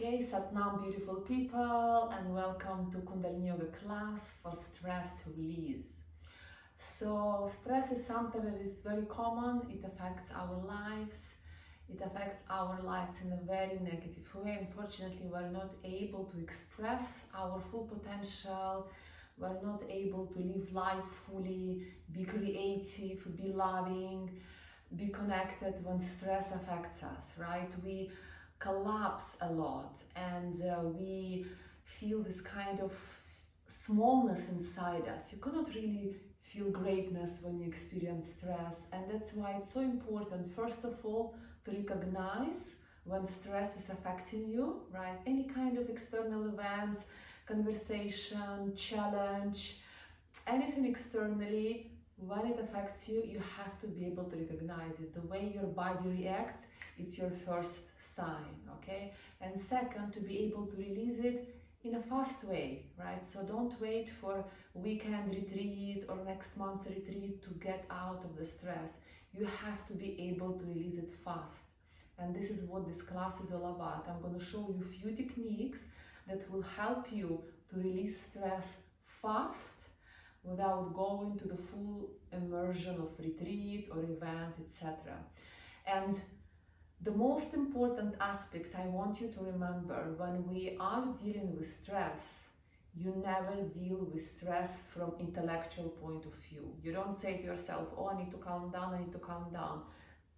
Okay, Satnam, beautiful people, and welcome to Kundalini Yoga class for stress release. So, stress is something that is very common. It affects our lives. It affects our lives in a very negative way. Unfortunately, we're not able to express our full potential. We're not able to live life fully, be creative, be loving, be connected when stress affects us, right? We collapse a lot and we feel this kind of smallness inside us. You cannot really feel greatness when you experience stress, and that's why it's so important, first of all, to recognize when stress is affecting you, right? Any kind of external events, conversation, challenge, anything externally, when it affects you, you have to be able to recognize it. The way your body reacts, it's your first sign, okay? And second, to be able to release it in a fast way, right? So don't wait for weekend retreat or next month's retreat to get out of the stress. You have to be able to release it fast. And this is what this class is all about. I'm going to show you a few techniques that will help you to release stress fast without going to the full immersion of retreat or event, etc. And the most important aspect I want you to remember, when we are dealing with stress, you never deal with stress from intellectual point of view. You don't say to yourself, oh, I need to calm down, I need to calm down.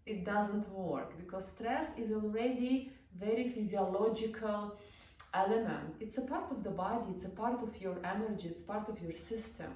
It doesn't work, because stress is already very physiological element. It's a part of the body, it's a part of your energy, it's part of your system.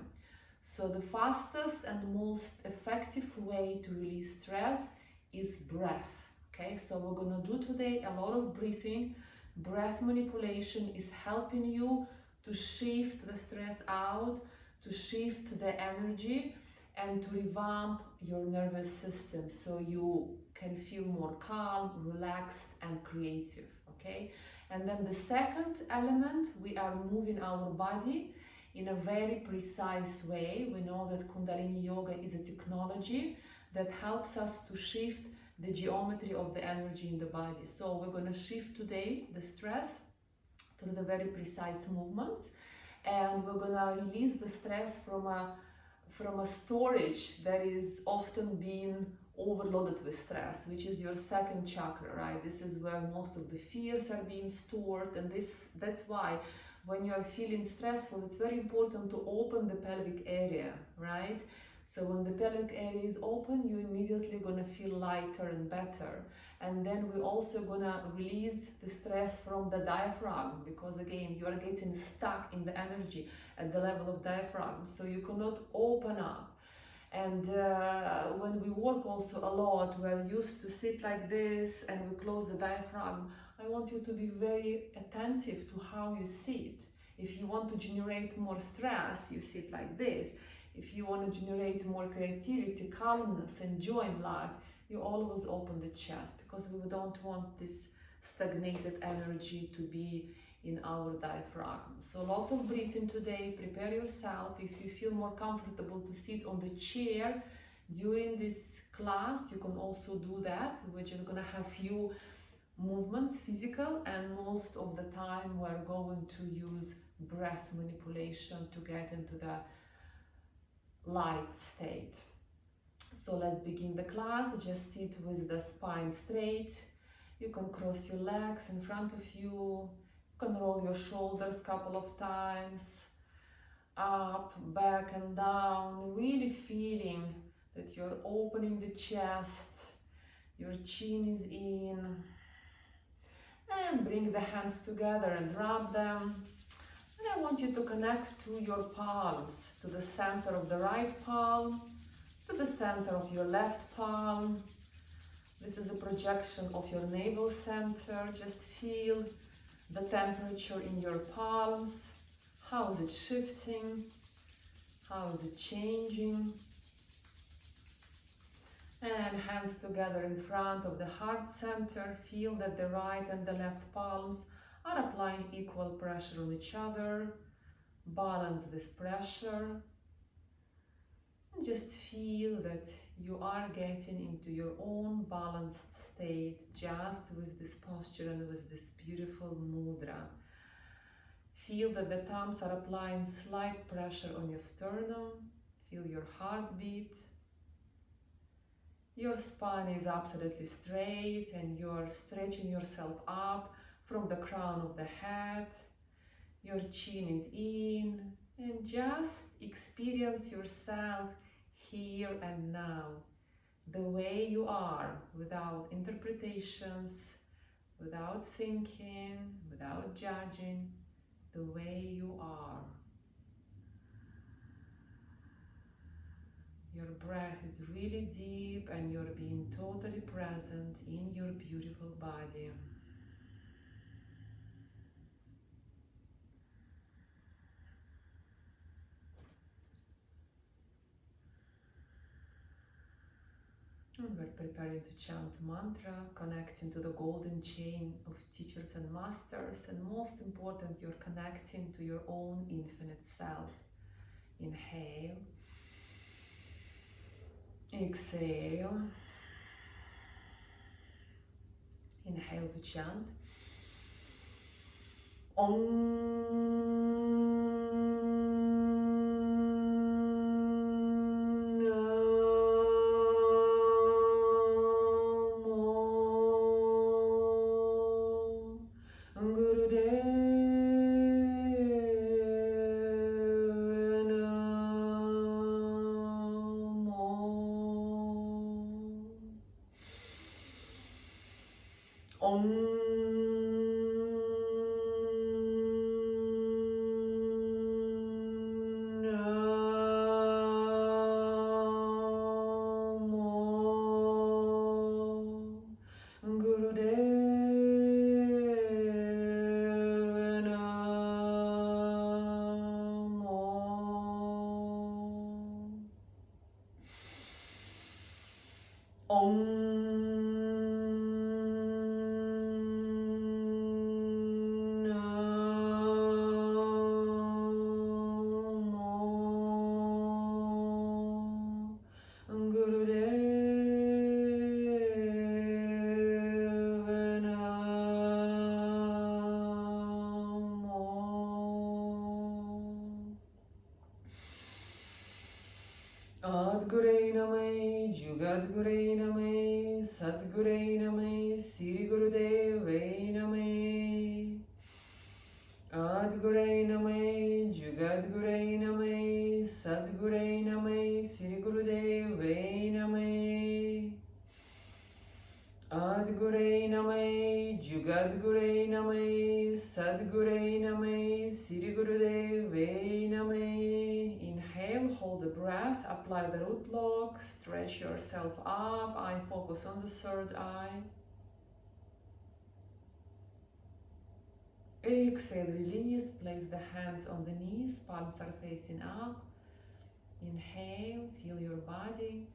So the fastest and most effective way to release stress is breath. Okay, so we're gonna do today a lot of breathing. Breath manipulation is helping you to shift the stress out, to shift the energy, and to revamp your nervous system so you can feel more calm, relaxed, and creative. Okay, and then the second element, we are moving our body in a very precise way. We know that Kundalini Yoga is a technology that helps us to shift the geometry of the energy in the body. So we're going to shift today the stress through the very precise movements, and we're going to release the stress from a storage that is often being overloaded with stress, which is your second chakra, right? This is where most of the fears are being stored, and that's why when you are feeling stressful, it's very important to open the pelvic area, right? So when the pelvic area is open, you're immediately gonna feel lighter and better. And then we're also gonna release the stress from the diaphragm, because again, you are getting stuck in the energy at the level of diaphragm, so you cannot open up. And when we work also a lot, we're used to sit like this and we close the diaphragm. I want you to be very attentive to how you sit. If you want to generate more stress, you sit like this. If you want to generate more creativity, calmness, and joy in life, you always open the chest, because we don't want this stagnated energy to be in our diaphragm. So lots of breathing today. Prepare yourself. If you feel more comfortable to sit on the chair during this class, you can also do that. We're just gonna have few movements, physical, and most of the time we're going to use breath manipulation to get into the light state. So let's begin the class. Just sit with the spine straight. You can cross your legs in front of you. You can roll your shoulders a couple of times, up, back, and down, really feeling that you're opening the chest, your chin is in. And bring the hands together and rub them. And I want you to connect to your palms, to the center of the right palm, to the center of your left palm. This is a projection of your navel center. Just feel the temperature in your palms. How is it shifting? How is it changing? And hands together in front of the heart center. Feel that the right and the left palms are applying equal pressure on each other. Balance this pressure. And just feel that you are getting into your own balanced state just with this posture and with this beautiful movement. Kriya. Feel that the thumbs are applying slight pressure on your sternum. Feel your heartbeat. Your spine is absolutely straight and you're stretching yourself up from the crown of the head. Your chin is in, and just experience yourself here and now, the way you are, without interpretations, without thinking, without judging, the way you are. Your breath is really deep and you're being totally present in your beautiful body. And we're preparing to chant mantra, connecting to the golden chain of teachers and masters, and most important, you're connecting to your own infinite self. Inhale. Exhale. Inhale to chant. Om. Adgurei Namai, Jugadgurei Namai, Sadgurei Namai, Siri Gurudevai Namai. Adgurei Namai, Jugadgurei Namai, Sadgurei Namai, Siri Gurudevai Namai. Adgurei Namai, Jugadgurei Namai, Sadgurei Namai, Siri Gurudevai Namai. Inhale, hold the breath, apply the root lock, stretch yourself up, eye focus on the third eye. Exhale, release, place the hands on the knees, palms are facing up. Inhale, feel your body.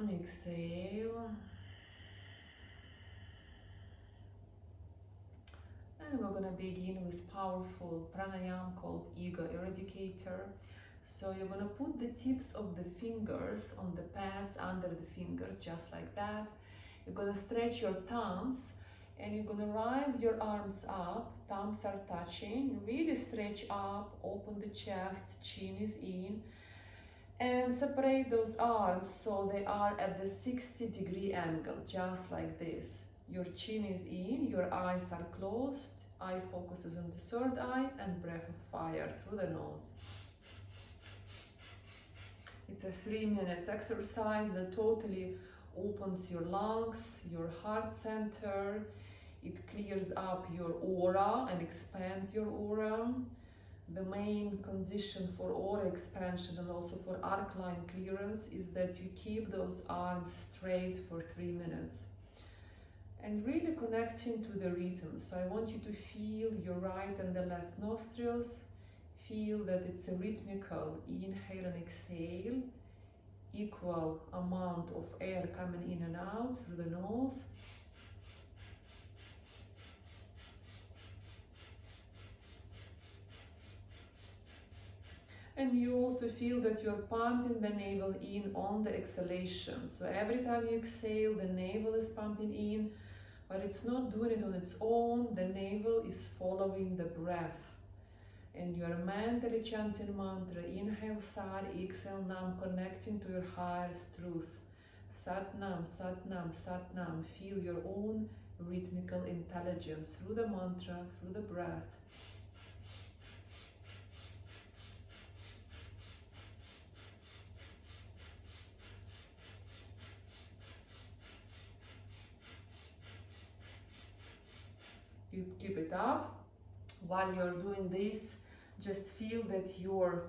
Exhale. And we're gonna begin with powerful pranayama called ego eradicator. So you're gonna put the tips of the fingers on the pads under the fingers, just like that. You're gonna stretch your thumbs and you're gonna rise your arms up, thumbs are touching, really stretch up, open the chest, chin is in, and separate those arms so they are at the 60-degree angle, just like this. Your chin is in, your eyes are closed, eye focuses on the third eye, and breath of fire through the nose. It's a 3 minutes exercise that totally opens your lungs, your heart center. It clears up your aura and expands your aura. The main condition for aura expansion and also for arc line clearance is that you keep those arms straight for 3 minutes. And really connecting to the rhythm. So I want you to feel your right and the left nostrils. Feel that it's a rhythmical inhale and exhale. Equal amount of air coming in and out through the nose. And you also feel that you're pumping the navel in on the exhalation. So every time you exhale, the navel is pumping in, but it's not doing it on its own. The navel is following the breath. And you are mentally chanting mantra. Inhale Sat, exhale Nam, connecting to your highest truth. Sat Nam, Sat Nam, Sat Nam. Feel your own rhythmical intelligence through the mantra, through the breath. You keep it up. While you're doing this, just feel that your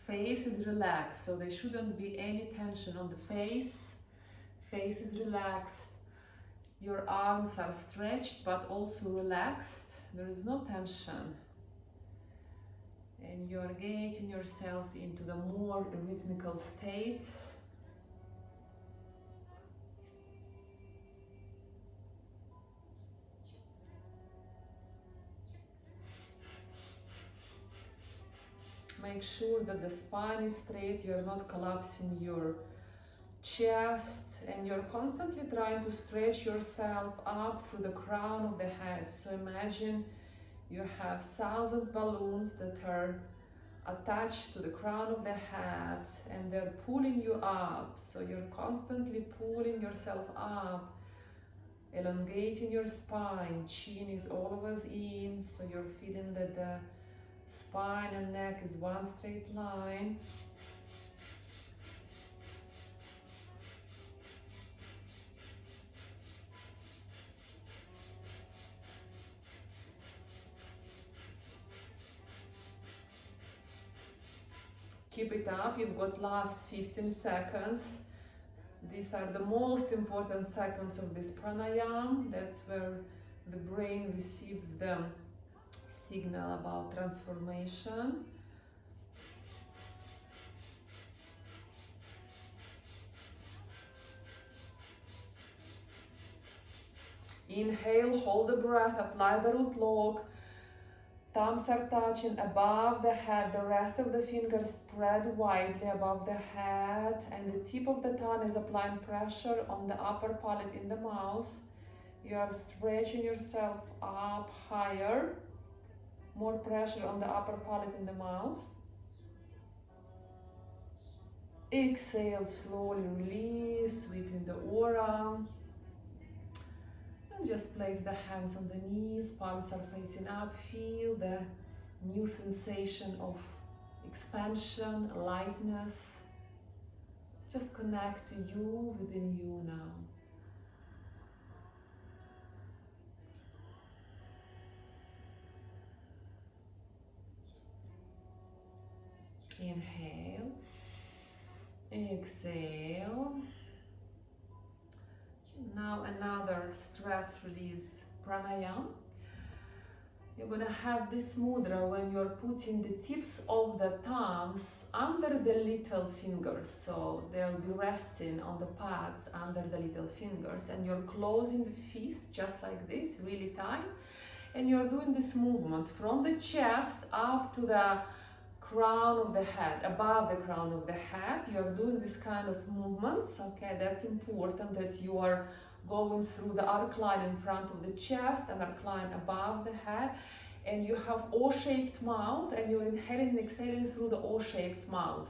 face is relaxed, so there shouldn't be any tension on the face. Face is relaxed. Your arms are stretched but also relaxed. There is no tension. And you're getting yourself into the more rhythmical state. Make sure that the spine is straight, you're not collapsing your chest, and you're constantly trying to stretch yourself up through the crown of the head. So imagine you have thousands of balloons that are attached to the crown of the head and they're pulling you up. So you're constantly pulling yourself up, elongating your spine. Chin is always in, so you're feeling that the spine and neck is one straight line. Keep it up. You've got last 15 seconds. These are the most important seconds of this pranayama. That's where the brain receives the signal about transformation. Inhale, hold the breath, apply the root lock. Thumbs are touching above the head, the rest of the fingers spread widely above the head, and the tip of the tongue is applying pressure on the upper palate in the mouth. You are stretching yourself up higher. More pressure on the upper palate in the mouth. Exhale, slowly release, sweeping the aura. And just place the hands on the knees, palms are facing up. Feel the new sensation of expansion, lightness. Just connect to you within you now. Inhale, exhale. Now another stress release pranayama. You're going to have this mudra when you're putting the tips of the thumbs under the little fingers. So they'll be resting on the pads under the little fingers, and you're closing the fist just like this, really tight. And you're doing this movement from the chest up to the crown of the head, above the crown of the head. You're doing this kind of movements, okay? That's important, that you are going through the arc line in front of the chest and arc line above the head, and you have O-shaped mouth, and you're inhaling and exhaling through the O-shaped mouth.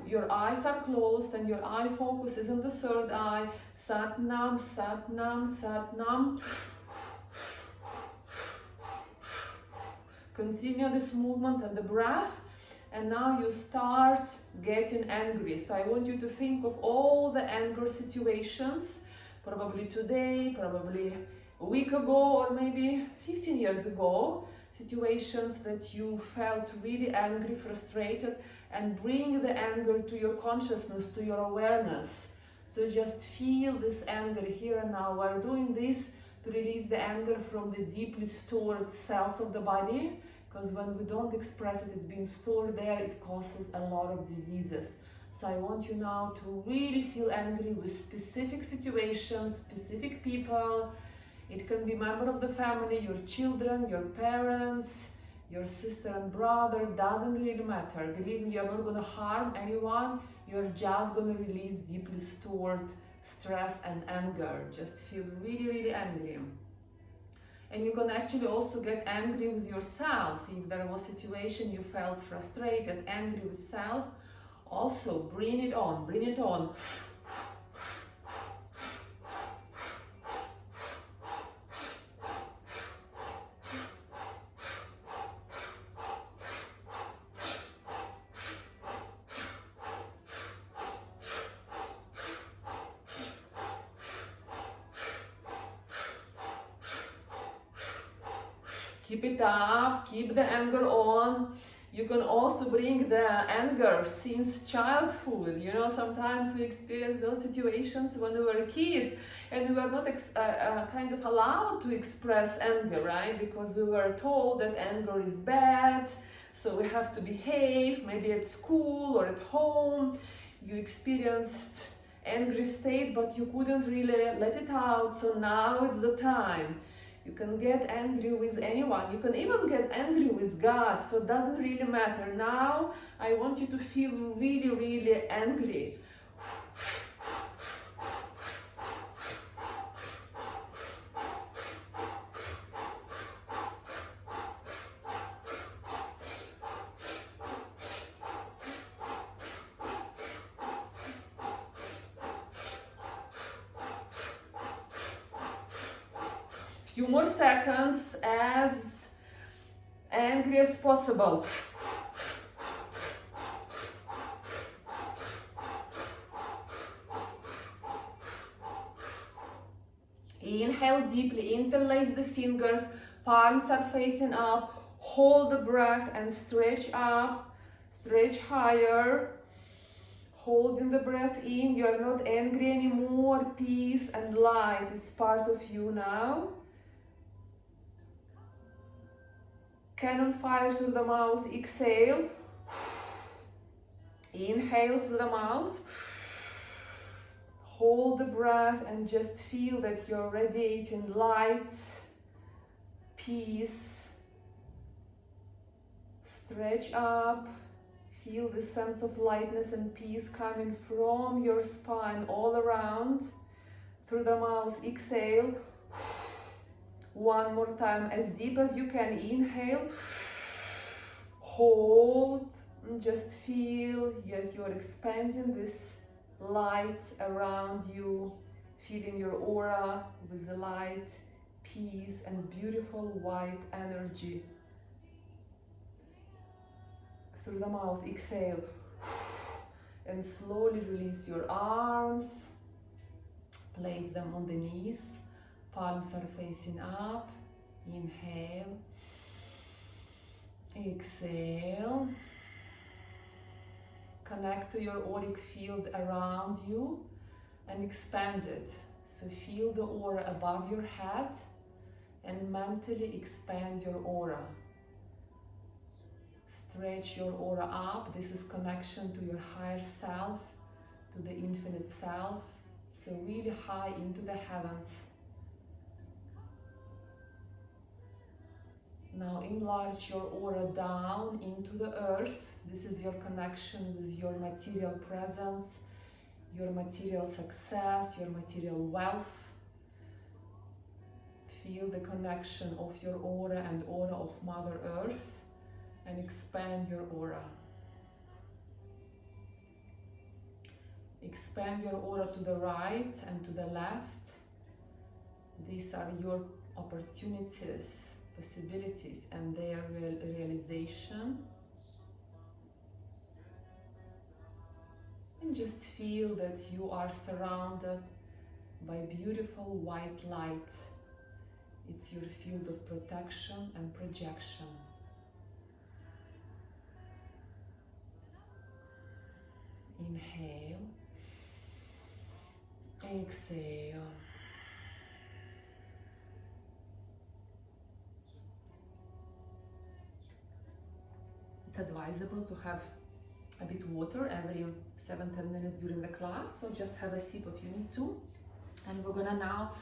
Your eyes are closed and your eye focus is on the third eye. Sat Nam, Sat Nam, Sat Nam. Continue this movement and the breath. And now you start getting angry. So I want you to think of all the anger situations, probably today, probably a week ago, or maybe 15 years ago. Situations that you felt really angry, frustrated, and bring the anger to your consciousness, to your awareness. So just feel this anger here and now. We're doing this to release the anger from the deeply stored cells of the body, because when we don't express it, it's been stored there, it causes a lot of diseases. So I want you now to really feel angry with specific situations, specific people. It can be a member of the family, your children, your parents, your sister and brother, doesn't really matter. Believe me, you're not going to harm anyone. You're just going to release deeply stored stress and anger. Just feel really, really angry. And you can actually also get angry with yourself. If there was a situation you felt frustrated, angry with self, also bring it on, bring it on. Keep it up, keep the anger on. You can also bring the anger since childhood. You know, sometimes we experience those situations when we were kids and we were not kind of allowed to express anger, right? Because we were told that anger is bad, so we have to behave, maybe at school or at home. You experienced angry state, but you couldn't really let it out, so now it's the time. You can get angry with anyone. You can even get angry with God, so it doesn't really matter. Now, I want you to feel really, really angry. Few more seconds, as angry as possible. Inhale deeply, interlace the fingers, palms are facing up, hold the breath and stretch up, stretch higher. Holding the breath in, you are not angry anymore, peace and light is part of you now. Cannon fire through the mouth, exhale. Inhale through the mouth. Hold the breath and just feel that you're radiating light, peace. Stretch up. Feel the sense of lightness and peace coming from your spine all around. Through the mouth, exhale. One more time, as deep as you can. Inhale, hold, and just feel that you're expanding this light around you, filling your aura with the light, peace, and beautiful white energy. Through the mouth, exhale, and slowly release your arms, place them on the knees. Palms are facing up. Inhale. Exhale. Connect to your auric field around you and expand it. So feel the aura above your head and mentally expand your aura. Stretch your aura up. This is connection to your higher self, to the infinite self. So really high into the heavens. Now enlarge your aura down into the earth. This is your connection with your material presence, your material success, your material wealth. Feel the connection of your aura and aura of Mother Earth and expand your aura. Expand your aura to the right and to the left. These are your opportunities, possibilities, and their realization. And just feel that you are surrounded by beautiful white light. It's your field of protection and projection. Inhale. Exhale. It's advisable to have a bit of water every 7-10 minutes during the class, so just have a sip if you need to. And we're gonna now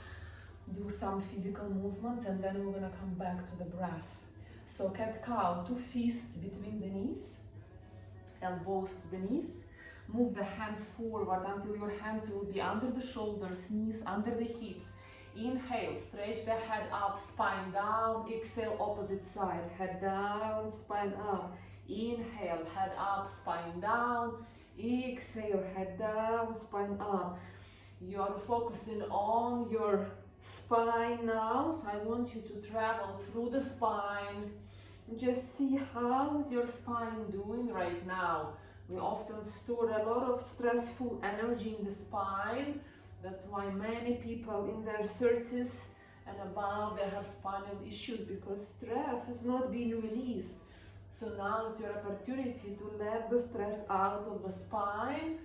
do some physical movements and then we're gonna come back to the breath. So cat-cow, 2 fists between the knees, elbows to the knees. Move the hands forward until your hands will be under the shoulders, knees under the hips. Inhale, stretch the head up, spine down. Exhale, opposite side, head down, spine up. Inhale, head up, spine down. Exhale, head down, spine up. You are focusing on your spine now, so I want you to travel through the spine. Just see how's your spine doing right now. We often store a lot of stressful energy in the spine. That's why many people in their 30s and above, they have spinal issues because stress is not being released. So now it's your opportunity to let the stress out of the spine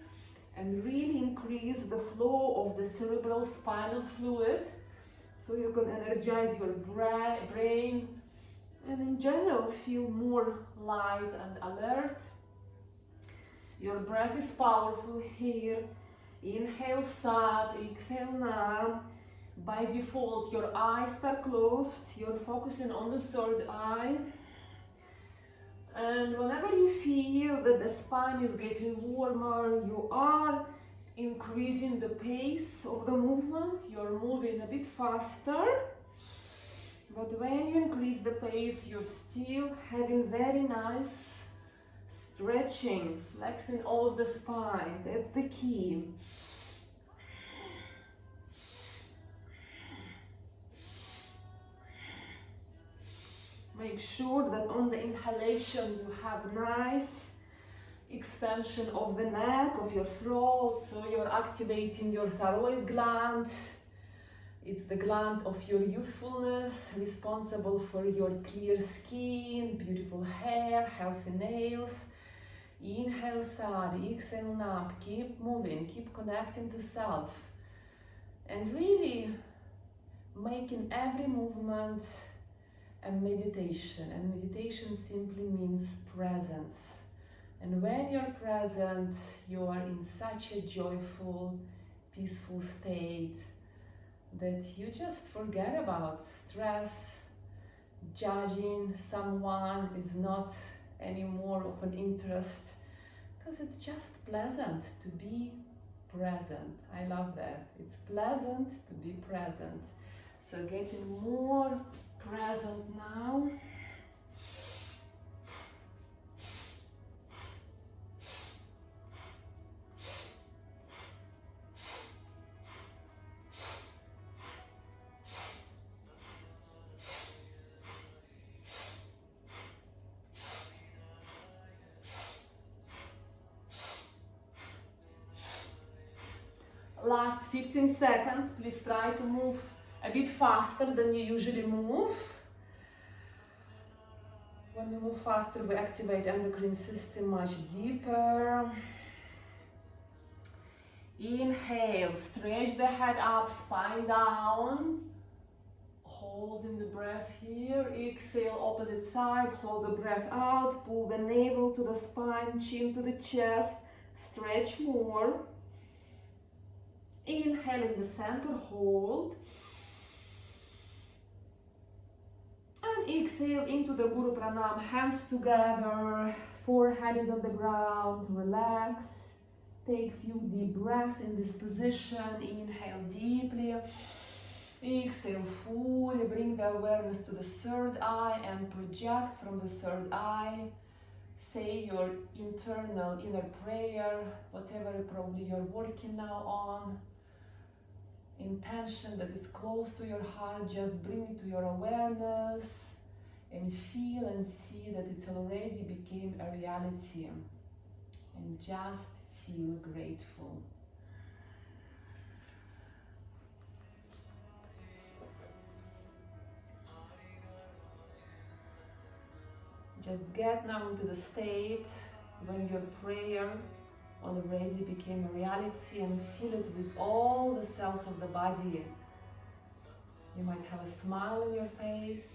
and really increase the flow of the cerebral spinal fluid so you can energize your brain and in general feel more light and alert. Your breath is powerful here. Inhale, sat, exhale, nam. By default, your eyes are closed. You're focusing on the third eye. And whenever you feel that the spine is getting warmer, you are increasing the pace of the movement. You're moving a bit faster. But when you increase the pace, you're still having very nice stretching, flexing all of the spine. That's the key. Make sure that on the inhalation you have nice extension of the neck, of your throat, so you're activating your thyroid gland. It's the gland of your youthfulness, responsible for your clear skin, beautiful hair, healthy nails. Inhale, sari, exhale, nap. Keep moving, keep connecting to self. And really making every movement a meditation. And meditation simply means presence. And when you're present, you are in such a joyful, peaceful state that you just forget about stress. Judging someone is not any more of an interest, because it's just pleasant to be present. I love that. It's pleasant to be present. So getting more present now. Last 15 seconds, please try to move a bit faster than you usually move. When we move faster, we activate endocrine system much deeper. Inhale, stretch the head up, spine down. Holding the breath here. Exhale, opposite side, hold the breath out, pull the navel to the spine, chin to the chest, stretch more. Inhale in the center, hold. And exhale into the Guru Pranam, hands together, forehead is on the ground, relax. Take a few deep breaths in this position. Inhale deeply. Exhale fully, bring the awareness to the third eye and project from the third eye. Say your inner prayer, whatever probably you're working now on. Intention that is close to your heart, just bring it to your awareness and feel and see that it's already became a reality. And just feel grateful. Just get now into the state when your prayer already became a reality and feel it with all the cells of the body. You might have a smile on your face.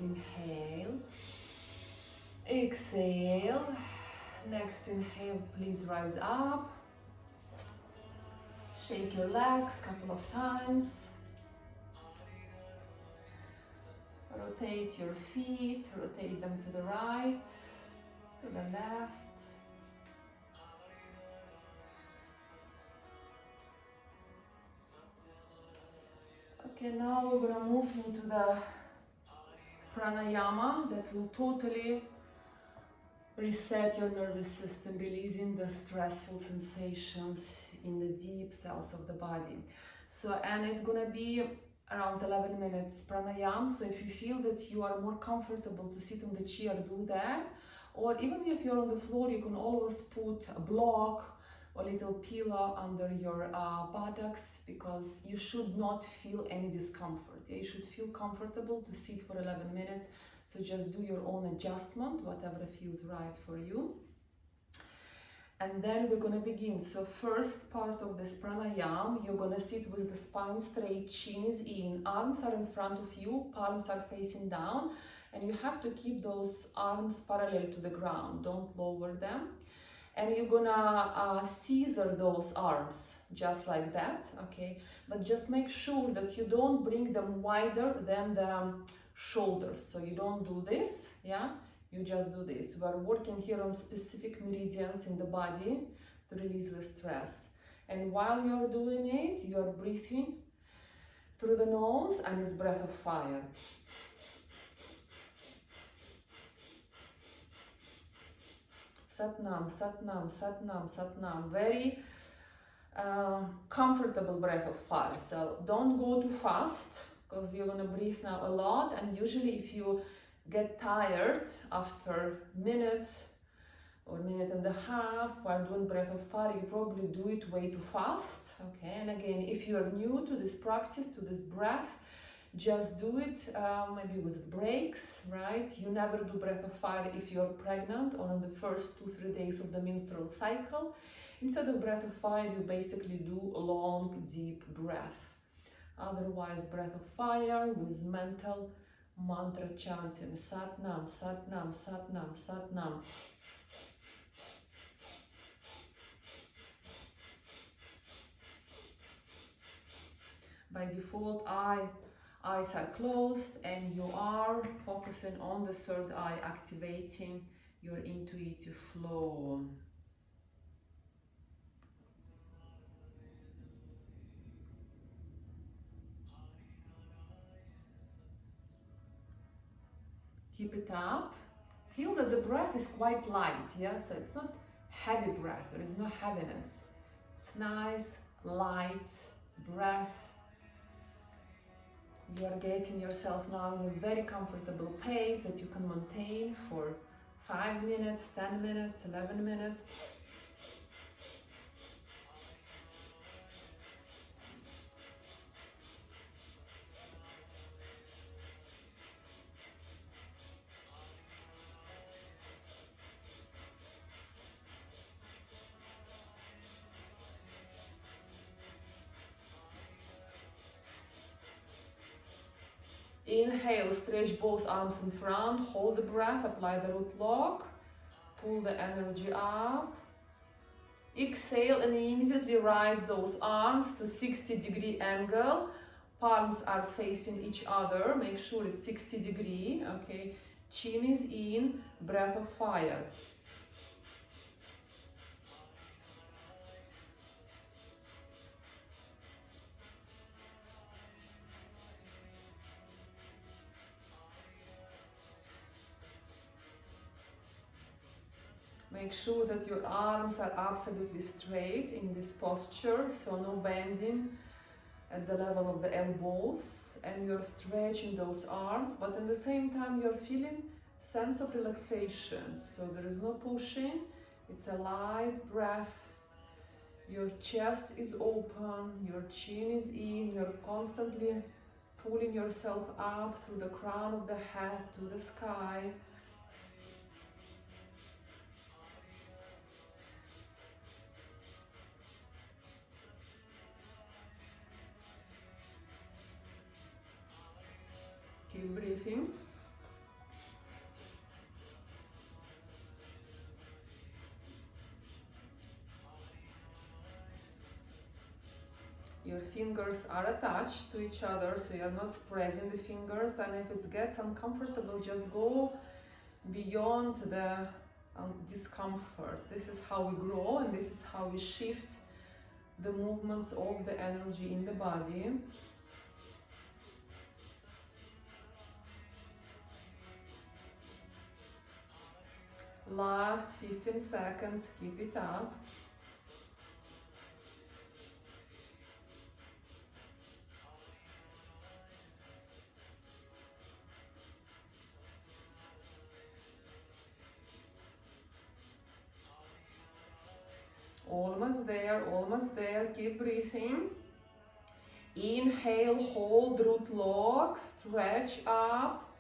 Inhale. Exhale. Next inhale, please rise up. Shake your legs a couple of times. Rotate your feet, rotate them to the right, to the left. Okay, now we're gonna move into the pranayama that will totally reset your nervous system, releasing the stressful sensations in the deep cells of the body. So, and it's gonna be around 11 minutes pranayama. So if you feel that you are more comfortable to sit on the chair, do that. Or even if you're on the floor, you can always put a block or a little pillow under your buttocks, because you should not feel any discomfort. You should feel comfortable to sit for 11 minutes. So just do your own adjustment, whatever feels right for you. And then we're going to begin. So first part of this pranayama, you're going to sit with the spine straight, chin is in, arms are in front of you, palms are facing down, and you have to keep those arms parallel to the ground, don't lower them. And you're gonna scissor those arms, just like that, okay? But just make sure that you don't bring them wider than the shoulders. So you don't do this, yeah? You just do this. We're working here on specific meridians in the body to release the stress. And while you're doing it, you're breathing through the nose, and it's breath of fire. Satnam, Satnam, Satnam, Satnam. Very comfortable breath of fire. So don't go too fast, because you're gonna breathe now a lot. And usually if you get tired after minute or minute and a half while doing breath of fire, you probably do it way too fast. Okay, and again, if you're new to this practice, to this breath, just do it maybe with breaks, right? You never do breath of fire if you're pregnant or on the first 2-3 days of the menstrual cycle. Instead of breath of fire, you basically do a long, deep breath. Otherwise, breath of fire with mental mantra chanting, Satnam, Satnam, Satnam, Satnam. By default, eyes are closed, and you are focusing on the third eye, activating your intuitive flow. Keep it up. Feel that the breath is quite light, yeah? So it's not heavy breath, there is no heaviness. It's nice, light breath. You are getting yourself now in a very comfortable pace that you can maintain for 5 minutes, 10 minutes, 11 minutes. Inhale, stretch both arms in front, hold the breath, apply the root lock, pull the energy up. Exhale and immediately rise those arms to 60-degree angle. Palms are facing each other, make sure it's 60-degree, okay? Chin is in, breath of fire. Make sure that your arms are absolutely straight in this posture, so no bending at the level of the elbows, and you're stretching those arms, but at the same time you're feeling sense of relaxation, so there is no pushing, it's a light breath. Your chest is open, your chin is in, you're constantly pulling yourself up through the crown of the head to the sky. Keep breathing. your fingers are attached to each other, so you're not spreading the fingers, and if it gets uncomfortable, just go beyond the discomfort. This is how we grow, and this is how we shift the movements of the energy in the body. Last 15 seconds, keep it up. Almost there, keep breathing. Inhale, hold root lock, stretch up.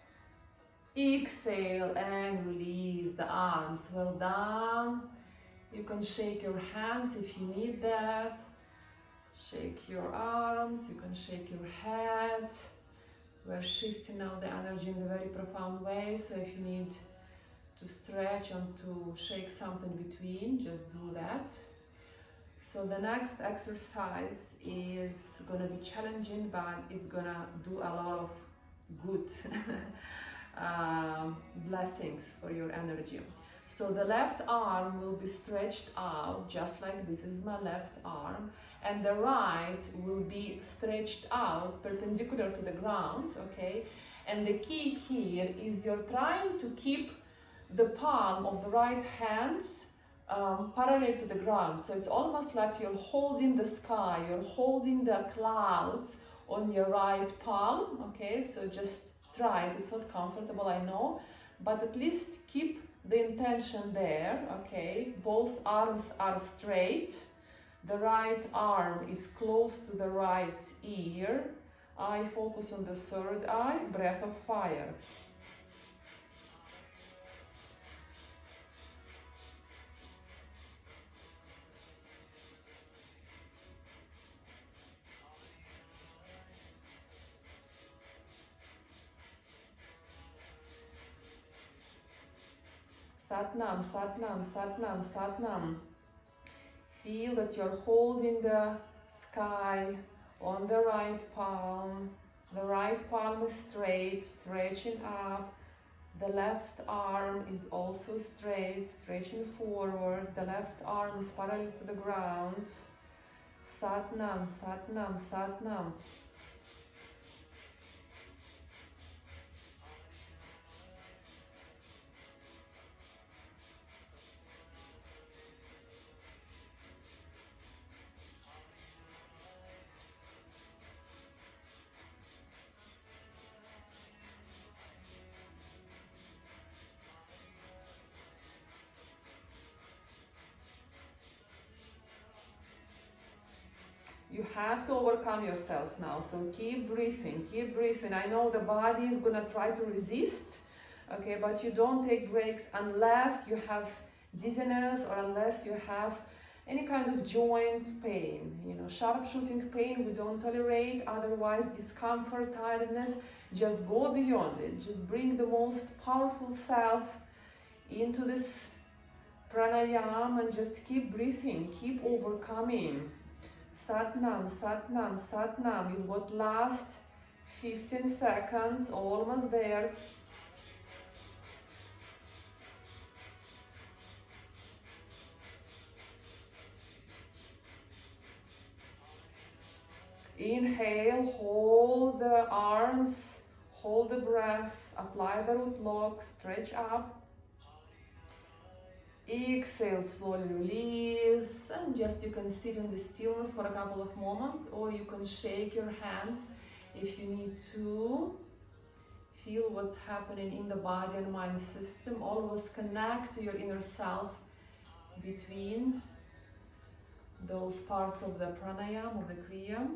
Exhale and release the arms. Well done. You can shake your hands if you need that. Shake your arms, you can shake your head. We're shifting now the energy in a very profound way, so if you need to stretch and to shake something between, just do that. So the next exercise is gonna be challenging, but it's gonna do a lot of good blessings for your energy. So the left arm will be stretched out just like this is my left arm, and the right will be stretched out perpendicular to the ground, okay? And the key here is you're trying to keep the palm of the right hand parallel to the ground. So it's almost like you're holding the sky, you're holding the clouds on your right palm, okay? So just try it. It's not comfortable, I know, but at least keep the intention there, okay? Both arms are straight. The right arm is close to the right ear. I focus on the third eye, breath of fire. Satnam, Satnam, Satnam, Satnam. Feel that you're holding the sky on the right palm. The right palm is straight, stretching up. The left arm is also straight, stretching forward. The left arm is parallel to the ground. Satnam, Satnam, Satnam. You have to overcome yourself now, so keep breathing, keep breathing. I know the body is gonna try to resist, okay, but you don't take breaks unless you have dizziness or unless you have any kind of joint pain. You know, sharp shooting pain we don't tolerate, otherwise discomfort, tiredness, just go beyond it. Just bring the most powerful self into this pranayama and just keep breathing, keep overcoming. Satnam, Satnam, Satnam. You've got last 15 seconds, almost there. Inhale, hold the arms, hold the breath, apply the root lock, stretch up. Exhale, slowly release, and just you can sit in the stillness for a couple of moments, or you can shake your hands if you need to. Feel what's happening in the body and mind system. Always connect to your inner self between those parts of the pranayama, of the Kriya.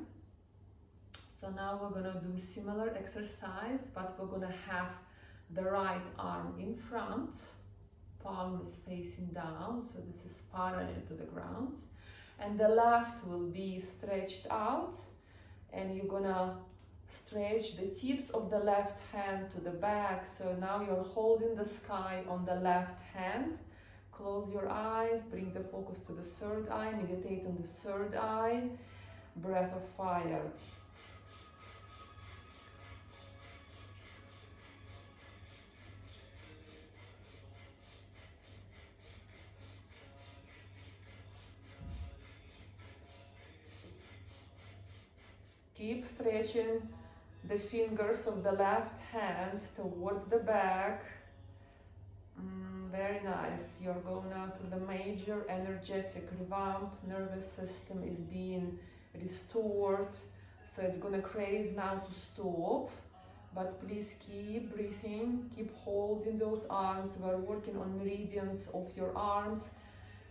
So now we're gonna do similar exercise, but we're gonna have the right arm in front. Palm is facing down, so this is parallel to the ground, and the left will be stretched out, and you're gonna stretch the tips of the left hand to the back. So now you're holding the sky on the left hand. Close your eyes, bring the focus to the third eye, meditate on the third eye. breath of fire. Keep stretching the fingers of the left hand towards the back. Very nice. You're going now through the major energetic revamp. Nervous system is being restored. So it's going to crave now to stop. But please keep breathing. Keep holding those arms. We're working on meridians of your arms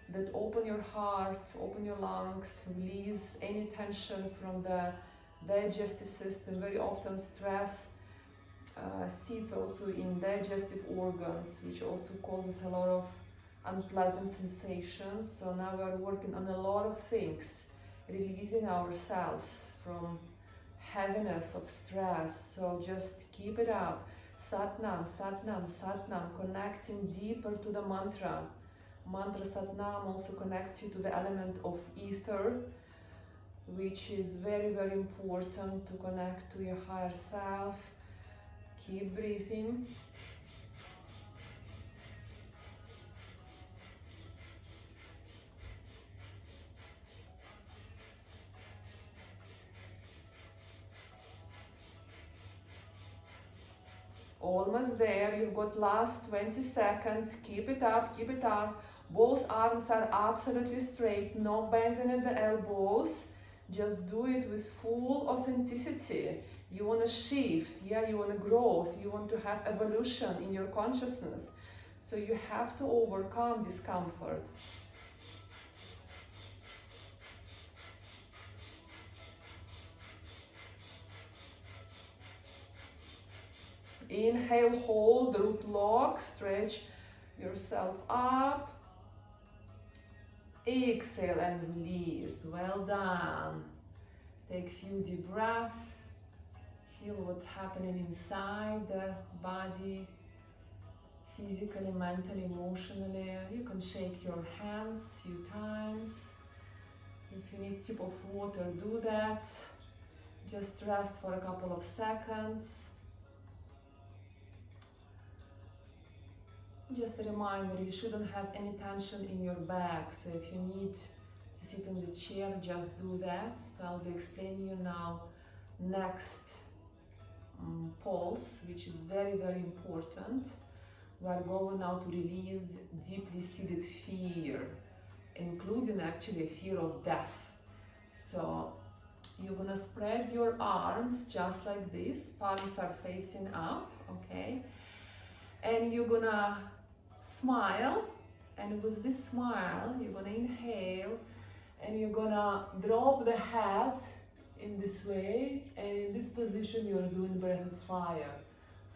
that open your heart, open your lungs, release any tension from the digestive system. Very often stress sits also in digestive organs, which also causes a lot of unpleasant sensations. So now we're working on a lot of things, releasing ourselves from heaviness of stress. So just keep it up. Satnam, Satnam, Satnam, connecting deeper to the mantra. Mantra Satnam also connects you to the element of ether, which is very, very important to connect to your higher self. Keep breathing. Almost there, you've got last 20 seconds. Keep it up, keep it up. Both arms are absolutely straight, no bending at the elbows. Just do it with full authenticity. You want to shift, yeah, you want to growth, you want to have evolution in your consciousness. So you have to overcome discomfort. Inhale, hold, root lock, stretch yourself up. Exhale and release. Well done. Take a few deep breaths. Feel what's happening inside the body, physically, mentally, emotionally. You can shake your hands a few times. If you need a sip of water, do that. Just rest for a couple of seconds. Just a reminder, you shouldn't have any tension in your back. So if you need to sit on the chair, just do that. So I'll be explaining you now next pulse, which is very, very important. We are going now to release deeply seated fear, including actually a fear of death. So you're gonna spread your arms just like this, palms are facing up, okay? And you're gonna smile, and with this smile, you're gonna inhale, and you're gonna drop the head in this way, and in this position you're doing breath of fire.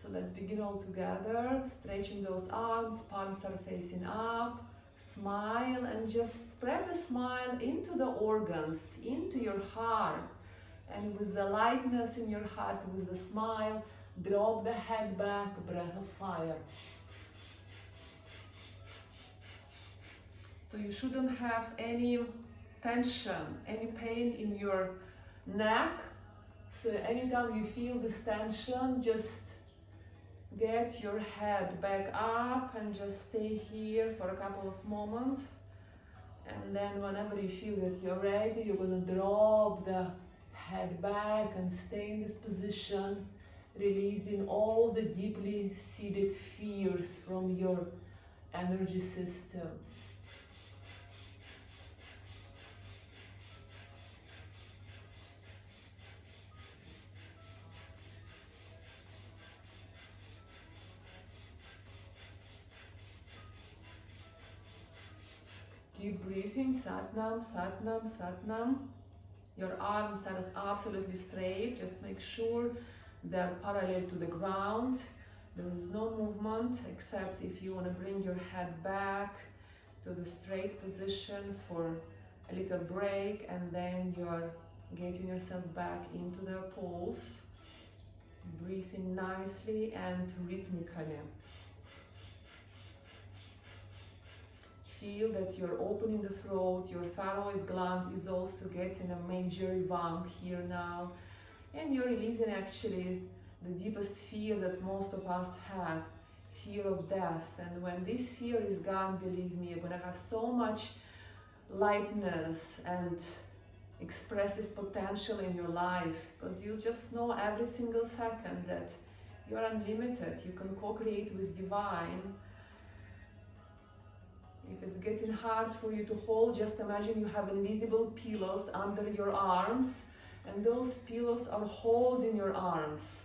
So let's begin all together, stretching those arms, palms are facing up, smile, and just spread the smile into the organs, into your heart, and with the lightness in your heart, with the smile, drop the head back, breath of fire. So you shouldn't have any tension, any pain in your neck. So anytime you feel this tension, just get your head back up and just stay here for a couple of moments. And then whenever you feel that you're ready, you're going to drop the head back and stay in this position, releasing all the deeply seated fears from your energy system. Keep breathing, Satnam, Satnam, Satnam. Your arms are absolutely straight, just make sure they're parallel to the ground. There is no movement except if you want to bring your head back to the straight position for a little break, and then you're getting yourself back into the pulse, breathing nicely and rhythmically. feel that you're opening the throat, your thyroid gland is also getting a major revamp here now, and you're releasing actually the deepest fear that most of us have, fear of death. And when this fear is gone, believe me, you're gonna have so much lightness and expressive potential in your life, because you just know every single second that you're unlimited. You can co-create with divine. If it's getting hard for you to hold, just imagine you have invisible pillows under your arms, and those pillows are holding your arms.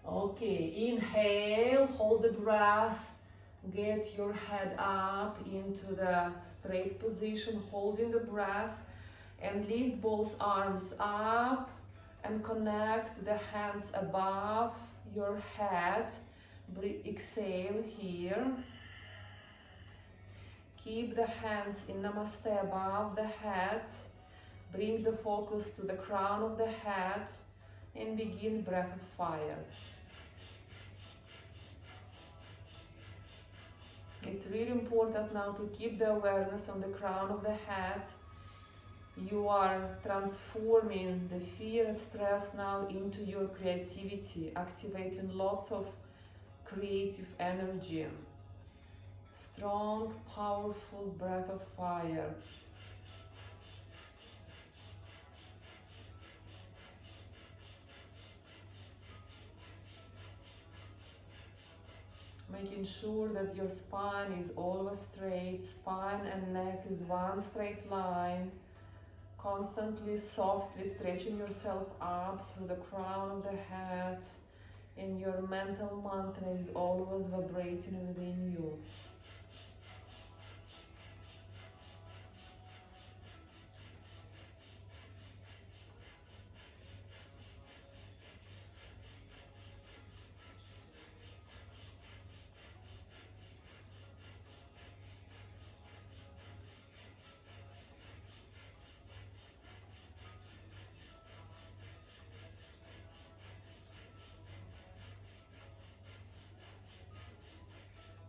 Okay, inhale, hold the breath, get your head up into the straight position, holding the breath, and lift both arms up and connect the hands above your head. Exhale here. Keep the hands in Namaste above the head. Bring the focus to the crown of the head and begin breath of fire. It's really important now to keep the awareness on the crown of the head. You are transforming the fear and stress now into your creativity, activating lots of creative energy. Strong, powerful breath of fire. Making sure that your spine is always straight, spine and neck is one straight line. Constantly, softly stretching yourself up through the crown of the head, and your mental mantra is always vibrating within you.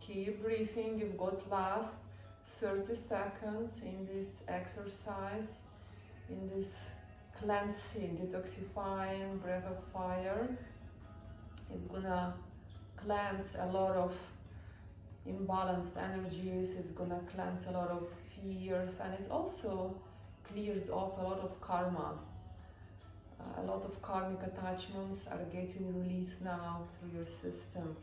Keep breathing. You've got last 30 seconds in this exercise, in this cleansing, detoxifying breath of fire. It's gonna cleanse a lot of imbalanced energies, it's gonna cleanse a lot of fears, and it also clears off a lot of karma. A lot of karmic attachments are getting released now through your system.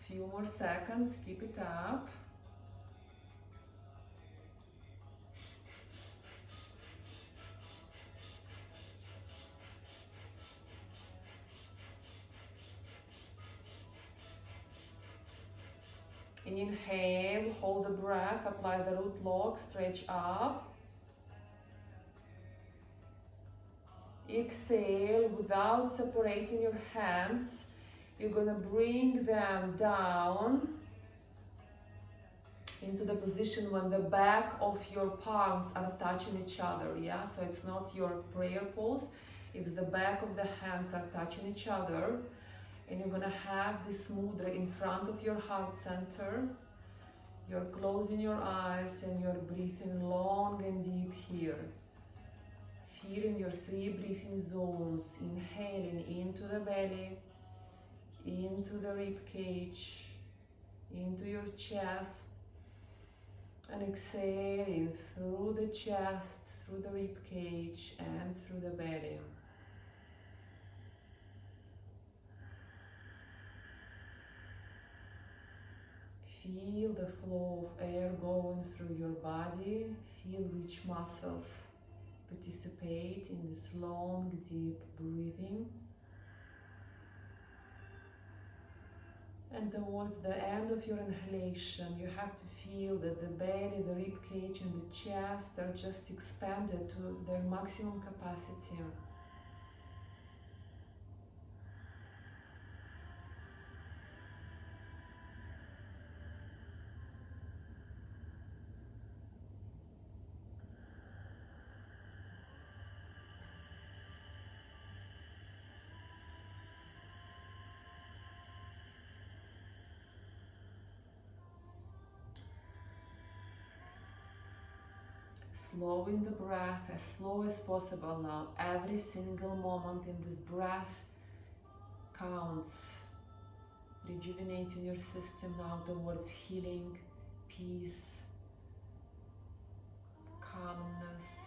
Few more seconds, keep it up. Inhale, hold the breath, apply the root lock, stretch up. Exhale, without separating your hands, you're gonna bring them down into the position when the back of your palms are touching each other, yeah? So it's not your prayer pose, it's the back of the hands are touching each other. And you're gonna have this mudra in front of your heart center. You're closing your eyes and you're breathing long and deep here. Feeling your 3 breathing zones, inhaling into the belly, into the rib cage, into your chest, and exhaling through the chest, through the rib cage, and through the belly. Feel the flow of air going through your body. Feel which muscles participate in this long, deep breathing. And towards the end of your inhalation, you have to feel that the belly, the rib cage, and the chest are just expanded to their maximum capacity. Slowing the breath as slow as possible now. Every single moment in this breath counts. Rejuvenating your system now towards healing, peace, calmness.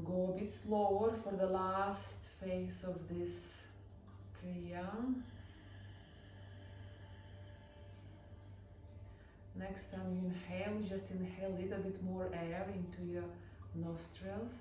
Go a bit slower for the last phase of this Kriya. Next time you inhale, just inhale a little bit more air into your nostrils.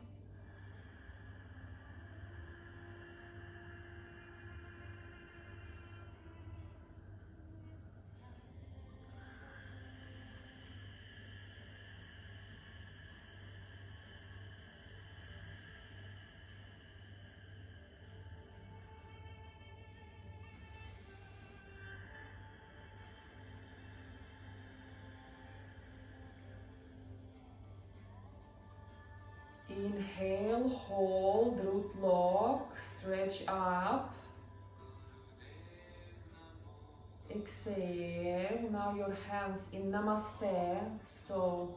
Inhale, hold, root lock, stretch up. Exhale, now your hands in Namaste. So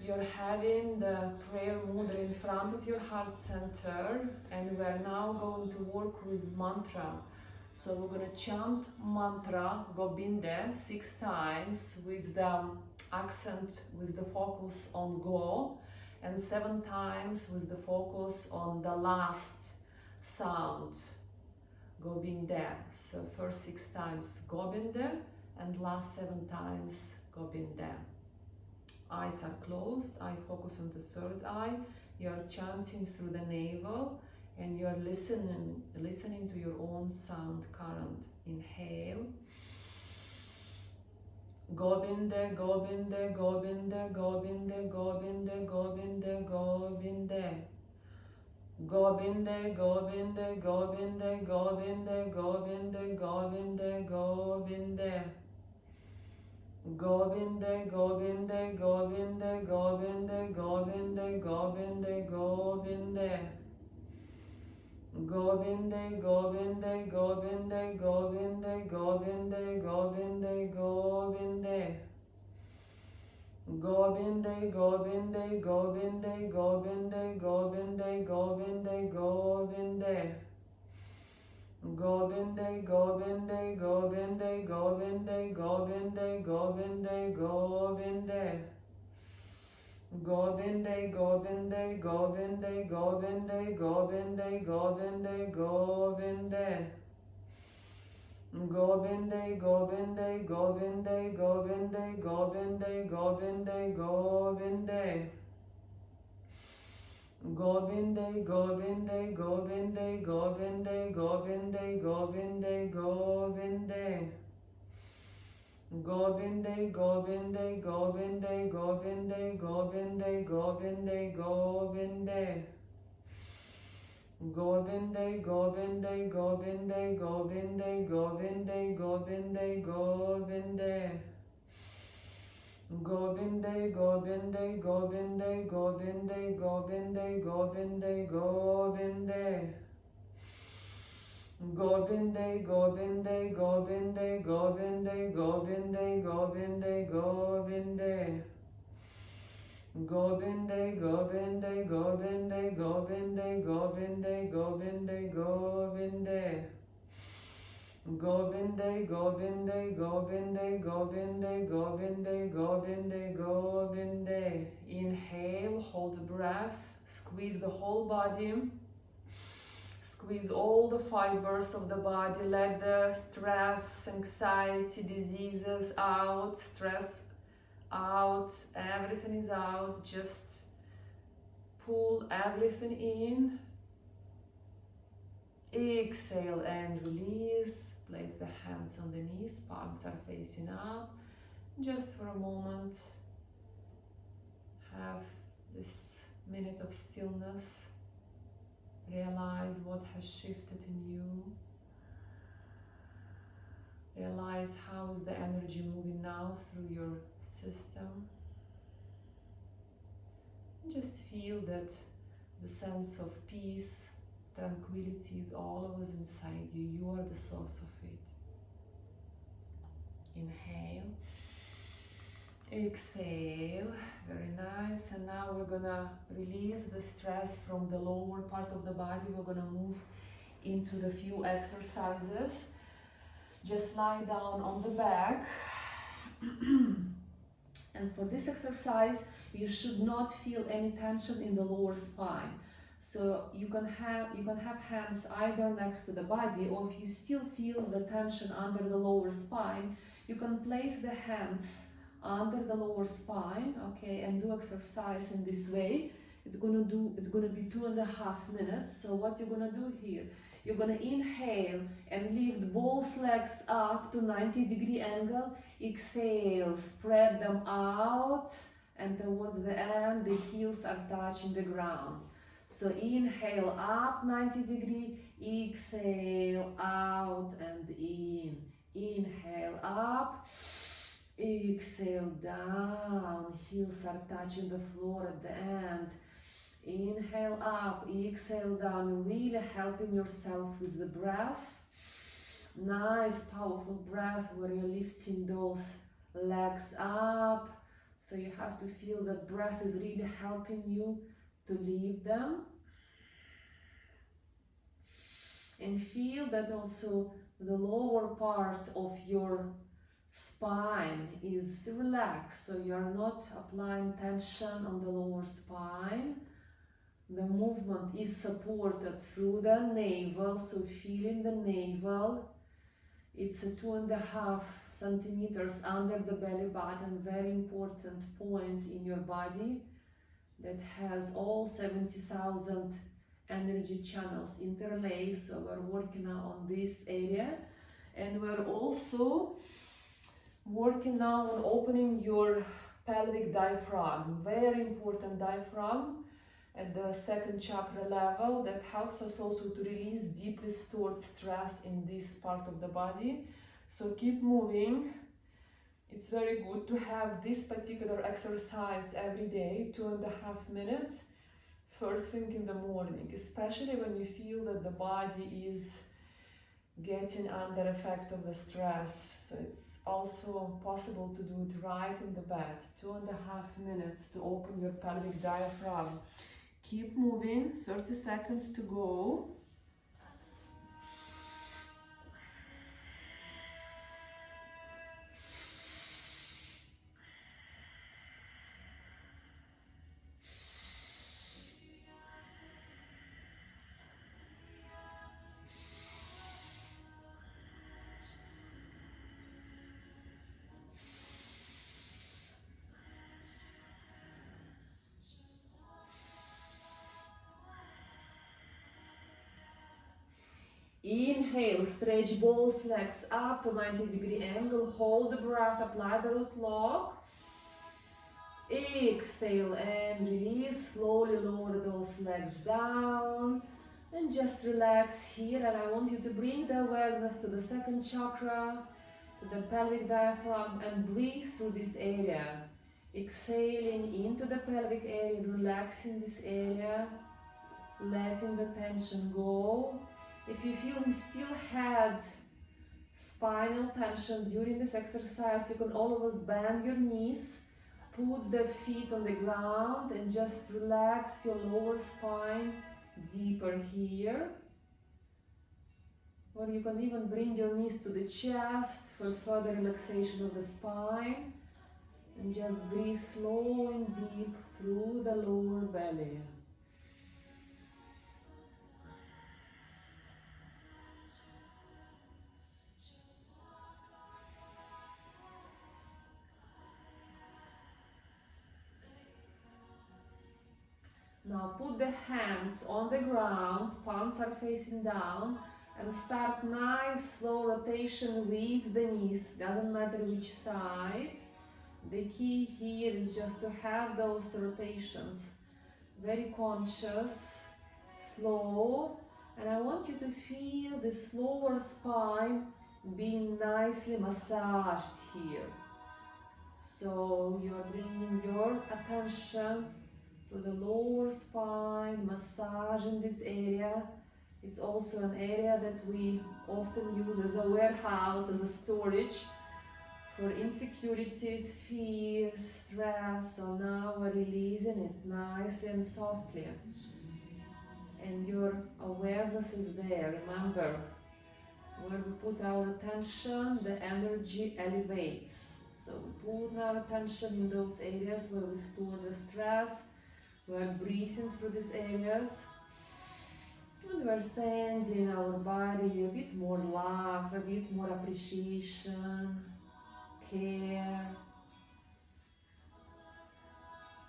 you're having the prayer mudra in front of your heart center, and we're now going to work with mantra. So we're going to chant mantra Govinda 6 times with the accent, with the focus on go, and 7 times with the focus on the last sound, Govinda. So first 6 times Govinda and last 7 times Govinda. Eyes are closed, I focus on the third eye. You're chanting through the navel and you're listening to your own sound current. Inhale. Govinda, Govinda, Govinda, Govinda, Govinda, Govinda, Govinda. Govinda, Govinda, Govinda, Govinda, Govinda, Govinda, Govinda. Govinda, Govinda, Govinda, Govinda, Govinda, Govinda, Govinda. Govinda, Govinda, Govinda, Govinda, Govinda, Govinda, Govinda. Govinda, Govinda, Govinda, Govinda, Govinda, Govinda, Govinda. Govinda, Govinda, Govinda, Govinda, Govinda, Govinda, Govinda. Govinda, Govinda, Govinda, Govinda, Govinda, Govinda, Govinda. Govinda, Govinda, Govinda, Govinda, Govinda, Govinda, Govinda. Govinda, Govinda, Govinda, Govinda, Govinda, Govinda, Govinda. Govinda, Govinda, Govinda, Govinda, Govinda, Govinda, Govinda. Govinda, Govinda, Govinda, Govinda, Govinda, Govinda, Govinda. Govinda, Govinda, Govinda, Govinda, Govinda, Govinda, Govinda. Govinda, Govinda, Govinda, Govinda, Govinda, Govinda, Govinda. Govinda, Govinda, Govinda, Govinda, Govinda, Govinda, Govinda. Govinda, Govinda, Govinda, Govinda, Govinda, Govinda, Govinda. Inhale, hold the breath, squeeze the whole body. Squeeze all the fibers of the body, let the stress, anxiety, diseases out, stress out, everything is out. Just pull everything in. Exhale and release. place the hands on the knees, palms are facing up. Just for a moment, have this minute of stillness. Realize what has shifted in you. Realize how is the energy moving now through your system. Just feel that the sense of peace, tranquility is always inside you. You are the source of it. Inhale. Exhale. Very nice. And now we're gonna release the stress from the lower part of the body. We're gonna move into the few exercises. Just lie down on the back. And for this exercise, you should not feel any tension in the lower spine. So you can have hands either next to the body, or if you still feel the tension under the lower spine, you can place the hands under the lower spine, okay, and do exercise in this way. It's gonna be 2.5 minutes. So what you're gonna do here, you're gonna inhale and lift both legs up to 90-degree angle. Exhale, spread them out, and towards the end, the heels are touching the ground. So inhale up 90-degree, exhale out and in. Inhale up, exhale down, heels are touching the floor at the end. Inhale up, exhale down, really helping yourself with the breath. Nice, powerful breath where you're lifting those legs up. So you have to feel that breath is really helping you to lift them. And feel that also the lower part of your spine is relaxed. So you are not applying tension on the lower spine. The movement is supported through the navel, so feeling the navel. It's a 2.5 centimeters under the belly button, very important point in your body that has all 70,000 energy channels interlaced. So we're working now on this area, and we're also working now on opening your pelvic diaphragm, very important diaphragm at the second chakra level, that helps us also to release deeply stored stress in this part of the body. So keep moving. It's very good to have this particular exercise every day, 2.5 minutes, first thing in the morning, especially when you feel that the body is getting under effect of the stress. So it's also possible to do it right in the bed, 2.5 minutes to open your pelvic diaphragm. Keep moving, 30 seconds to go. Inhale, stretch both legs up to 90-degree angle. Hold the breath, apply the root lock. Exhale and release. Slowly lower those legs down. And just relax here. And I want you to bring the awareness to the second chakra, to the pelvic diaphragm, and breathe through this area. Exhaling into the pelvic area, relaxing this area, letting the tension go. If you feel you still had spinal tension during this exercise, you can always bend your knees, put the feet on the ground, and just relax your lower spine deeper here. Or you can even bring your knees to the chest for further relaxation of the spine. And just breathe slow and deep through the lower belly. Now put the hands on the ground, palms are facing down. And start nice slow rotation with the knees, doesn't matter which side. The key here is just to have those rotations very conscious, slow, and I want you to feel this lower spine being nicely massaged here. So you're bringing your attention to the lower spine, massaging this area. It's also an area that we often use as a warehouse, as a storage for insecurities, fears, stress. So now we're releasing it nicely and softly. And your awareness is there. Remember, where we put our attention, the energy elevates. So we put our attention in those areas where we store the stress. We're breathing through these areas. And we're sending our body a bit more love, a bit more appreciation, care.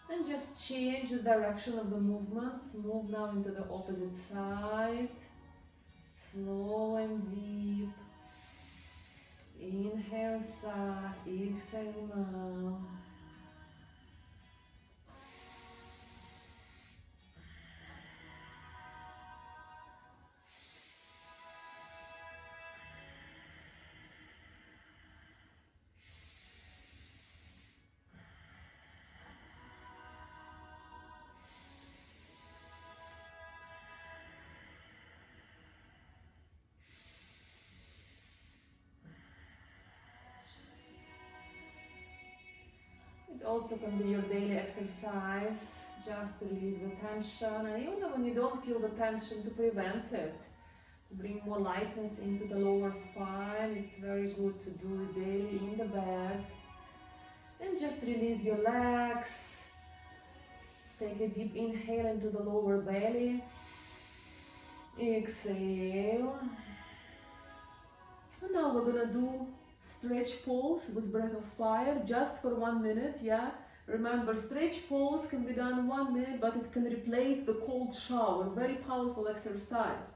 And just change the direction of the movements. Move now into the opposite side. Slow and deep. Inhale, sigh. Exhale now. It also can be your daily exercise, just to release the tension, and even when you don't feel the tension, to prevent it, to bring more lightness into the lower spine. It's very good to do it daily in the bed. And just release your legs. Take a deep inhale into the lower belly. Exhale. And now we're gonna do stretch pose with breath of fire just for 1 minute, yeah? Remember, stretch pose can be done 1 minute, but it can replace the cold shower. Very powerful exercise.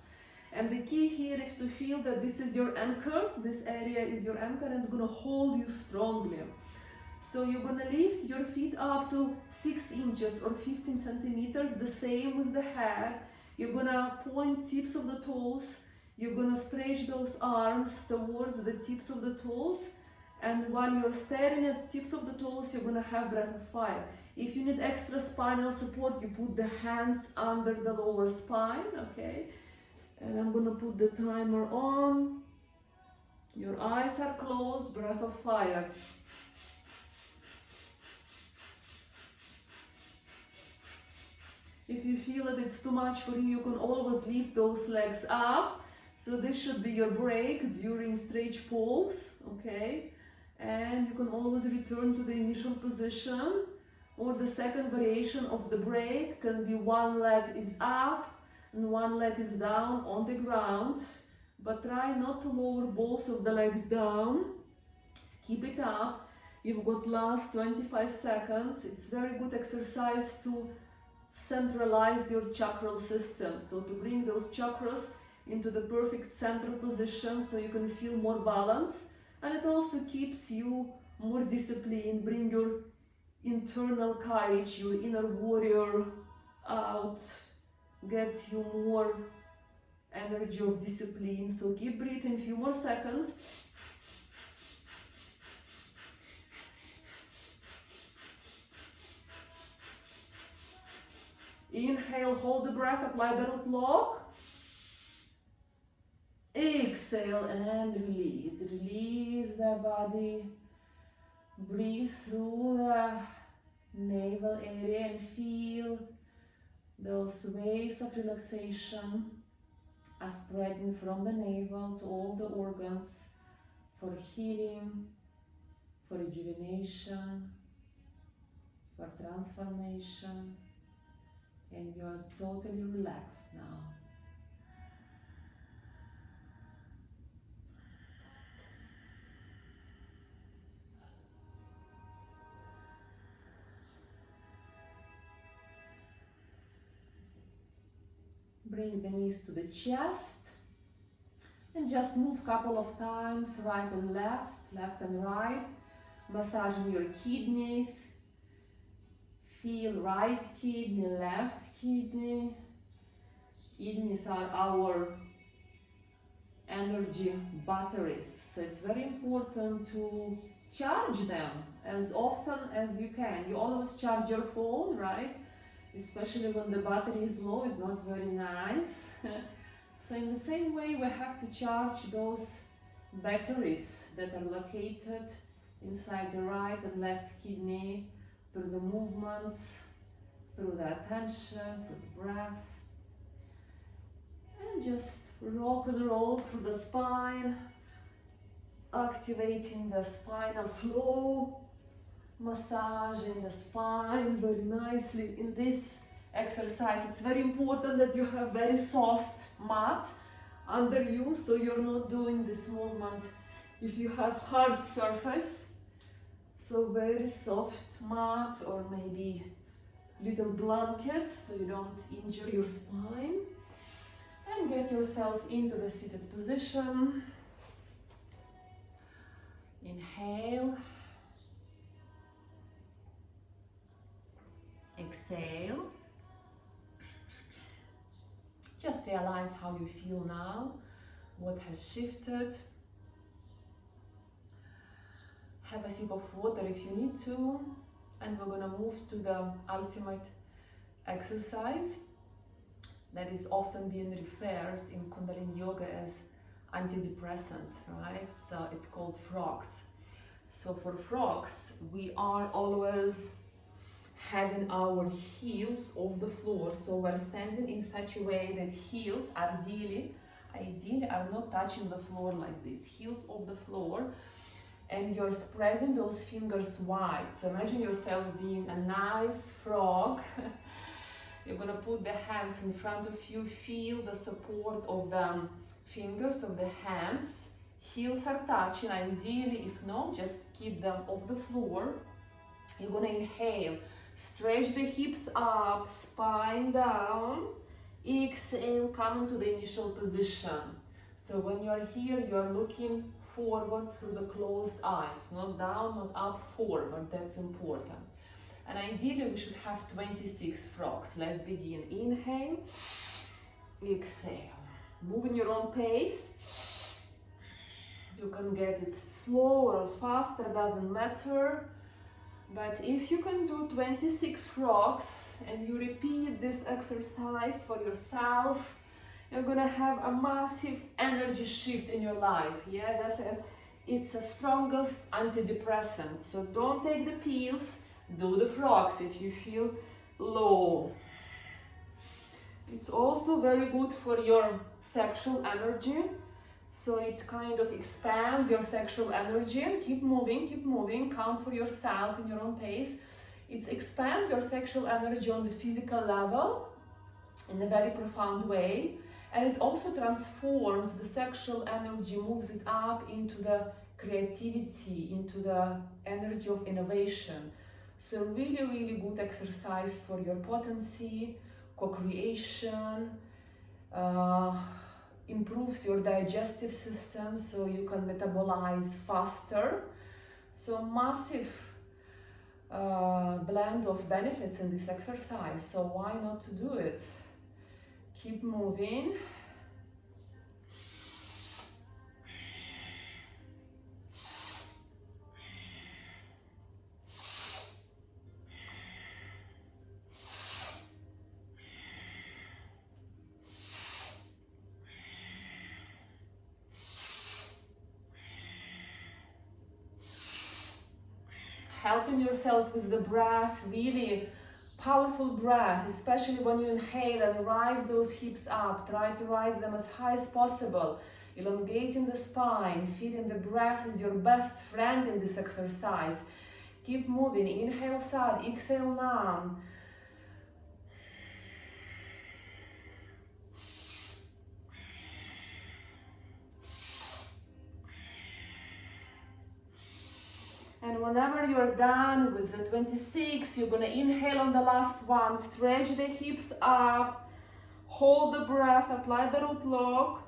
And the key here is to feel that this is your anchor. This area is your anchor and it's gonna hold you strongly. So you're gonna lift your feet up to 6 inches or 15 centimeters, the same with the head. You're gonna point tips of the toes. You're gonna stretch those arms towards the tips of the toes. And while you're staring at tips of the toes, you're gonna have breath of fire. If you need extra spinal support, you put the hands under the lower spine, okay? And I'm gonna put the timer on. Your eyes are closed, breath of fire. If you feel that it's too much for you, you can always lift those legs up. So this should be your break during stretch pose, okay? And you can always return to the initial position, or the second variation of the break can be one leg is up and one leg is down on the ground, but try not to lower both of the legs down. Keep it up. You've got last 25 seconds. It's very good exercise to centralize your chakral system, so to bring those chakras into the perfect center position so you can feel more balance. And it also keeps you more disciplined, bring your internal courage, your inner warrior out, gets you more energy of discipline. So keep breathing, a few more seconds. Inhale, hold the breath, apply the root lock. Exhale and release. Release the body. Breathe through the navel area and feel those waves of relaxation are spreading from the navel to all the organs for healing, for rejuvenation, for transformation. And you are totally relaxed now. Bring the knees to the chest. And just move a couple of times, right and left, left and right, massaging your kidneys. Feel right kidney, left kidney. Kidneys are our energy batteries, so it's very important to charge them as often as you can. You always charge your phone, right? Especially when the battery is low, it's not very nice. So in the same way, we have to charge those batteries that are located inside the right and left kidney through the movements, through the attention, through the breath. And just rock and roll through the spine, activating the spinal flow, massaging the spine very nicely. In this exercise, it's very important that you have very soft mat under you, so you're not doing this movement if you have hard surface. So very soft mat, or maybe little blanket so you don't injure your spine. And get yourself into the seated position. Inhale. Exhale. Just realize how you feel now, what has shifted. Have a sip of water if you need to, and we're going to move to the ultimate exercise that is often being referred in Kundalini Yoga as antidepressant, right? So it's called frogs. So for frogs, we are always having our heels off the floor. So we're standing in such a way that heels ideally are not touching the floor like this. Heels off the floor, and you're spreading those fingers wide. So imagine yourself being a nice frog. You're going to put the hands in front of you, feel the support of the fingers of the hands. Heels are touching, ideally, if not, just keep them off the floor. You're going to inhale, stretch the hips up, spine down. Exhale, come into the initial position. So when you're here, you're looking forward through the closed eyes, not down, not up, forward. That's important. And ideally, we should have 26 frogs. Let's begin. Inhale, exhale. Move in your own pace. You can get it slower or faster, doesn't matter. But if you can do 26 frogs and you repeat this exercise for yourself, you're gonna have a massive energy shift in your life. Yes, I said, it's the strongest antidepressant. So don't take the pills. Do the frogs if you feel low. It's also very good for your sexual energy. So it kind of expands your sexual energy. Keep moving, count for yourself in your own pace. It expands your sexual energy on the physical level in a very profound way. And it also transforms the sexual energy, moves it up into the creativity, into the energy of innovation. So really, really good exercise for your potency, co-creation, improves your digestive system so you can metabolize faster. So massive blend of benefits in this exercise. So why not to do it? Keep moving. Helping yourself with the breath, really powerful breath, especially when you inhale and rise those hips up. Try to rise them as high as possible, elongating the spine, feeling the breath is your best friend in this exercise. Keep moving, inhale sad, exhale nam. And whenever you're done with the 26, you're going to inhale on the last one, stretch the hips up, hold the breath, apply the root lock,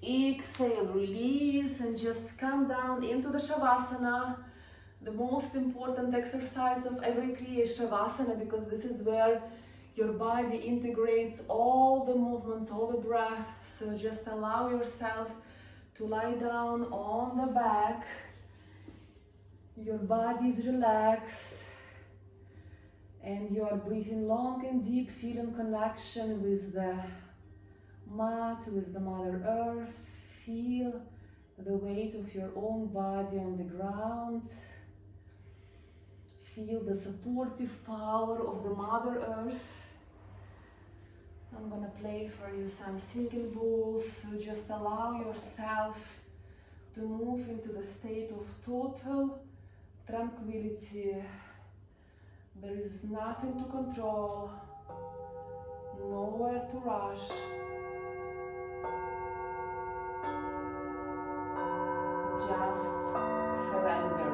Exhale, release, and just come down into the Shavasana. The most important exercise of every Kriya is Shavasana, because this is where your body integrates all the movements, all the breath. So just allow yourself to lie down on the back. Your body is relaxed. And you are breathing long and deep, feeling connection with the mat, with the Mother Earth. Feel the weight of your own body on the ground. Feel the supportive power of the Mother Earth. I'm gonna play for you some singing bowls, so just allow yourself to move into the state of total tranquility. There is nothing to control, nowhere to rush. Just surrender.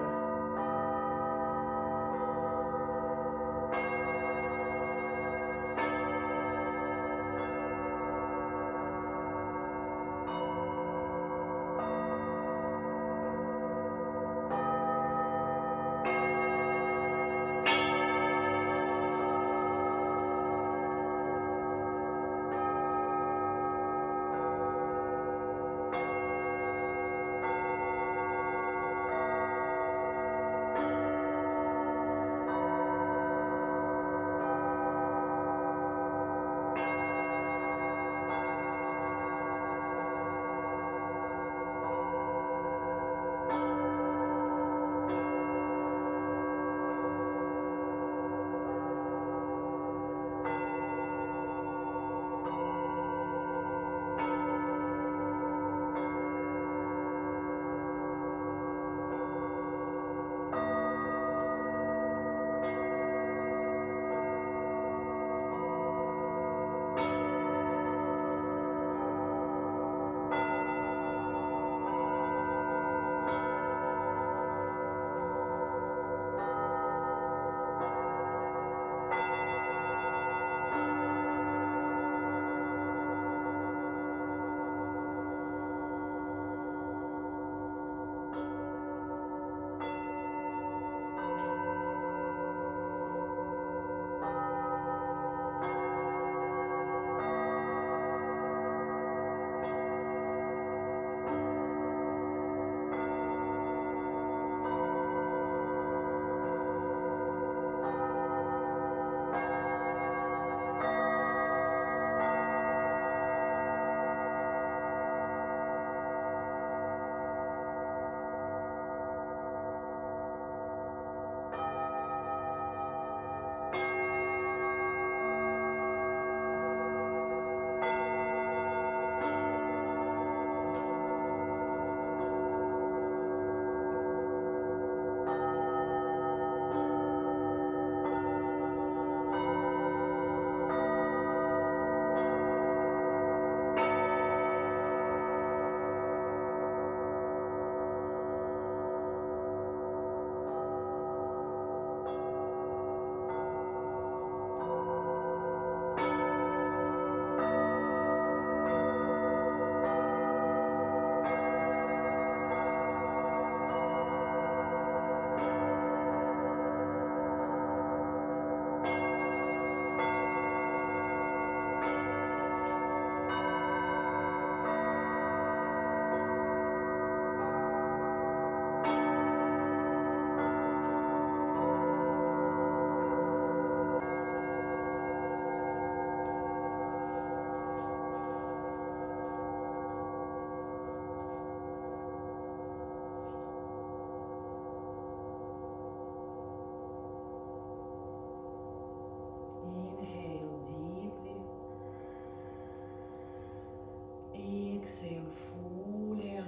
Exhale fully, and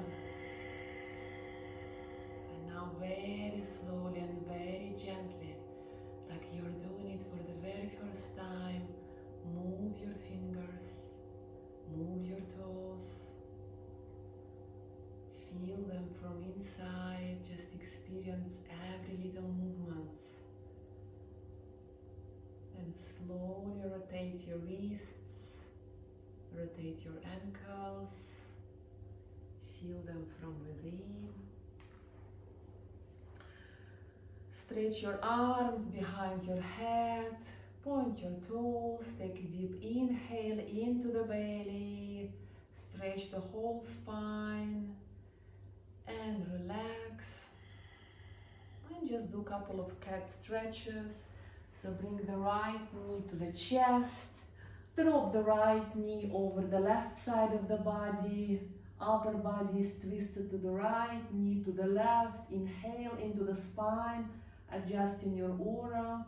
now very slowly and very gently, like you're doing it for the very first time, move your fingers, move your toes, feel them from inside, just experience every little movement, and slowly rotate your wrists, rotate your ankles, feel them from within. Stretch your arms behind your head, point your toes, take a deep inhale into the belly, stretch the whole spine and relax. And just do a couple of cat stretches. So bring the right knee to the chest, drop the right knee over the left side of the body, upper body is twisted to the right, knee to the left, inhale into the spine, adjusting your aura,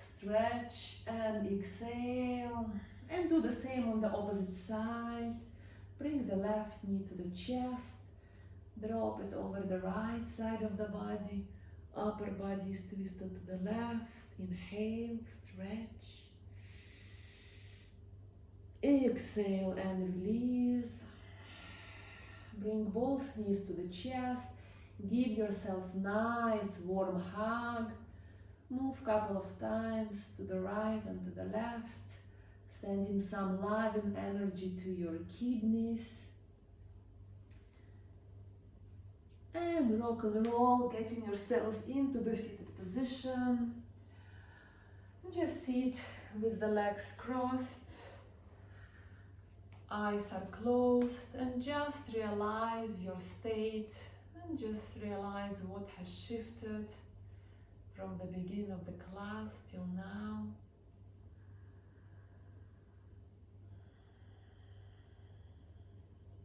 stretch and exhale, and do the same on the opposite side. Bring the left knee to the chest, drop it over the right side of the body, upper body is twisted to the left, inhale, stretch, exhale and release. Bring both knees to the chest, give yourself nice warm hug, move a couple of times to the right and to the left, sending some loving energy to your kidneys. And rock and roll, getting yourself into the seated position. Just sit with the legs crossed, eyes are closed, and just realize your state and just realize what has shifted from the beginning of the class till now.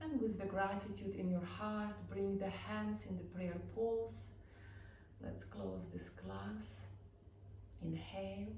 And with the gratitude in your heart, bring the hands in the prayer pose. Let's close this class. Inhale.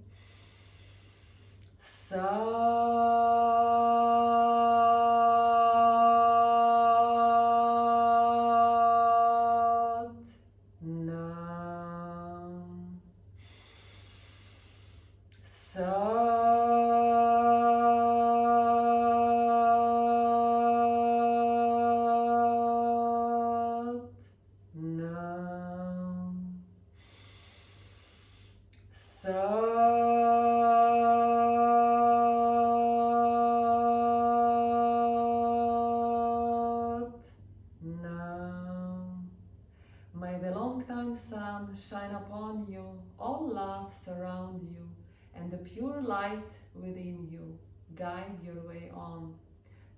May the long-time sun shine upon you, all love surround you, and the pure light within you guide your way on.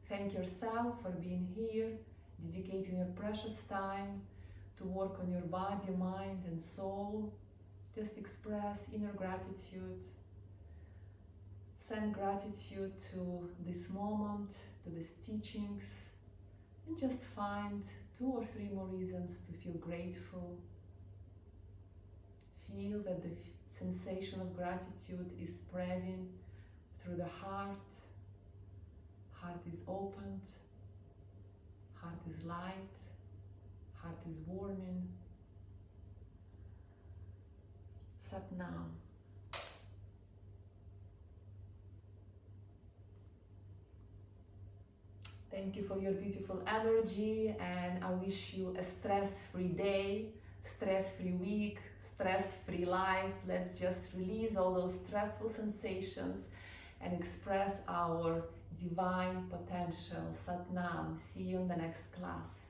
Thank yourself for being here, dedicating your precious time to work on your body, mind, and soul. Just express inner gratitude. Send gratitude to this moment, to these teachings, and just find 2 or 3 more reasons to feel grateful. Feel that the sensation of gratitude is spreading through the heart. Heart is opened, heart is light, heart is warming. Sat Nam. Thank you for your beautiful energy, and I wish you a stress-free day, stress-free week, stress-free life. Let's just release all those stressful sensations and express our divine potential. Sat Nam. See you in the next class.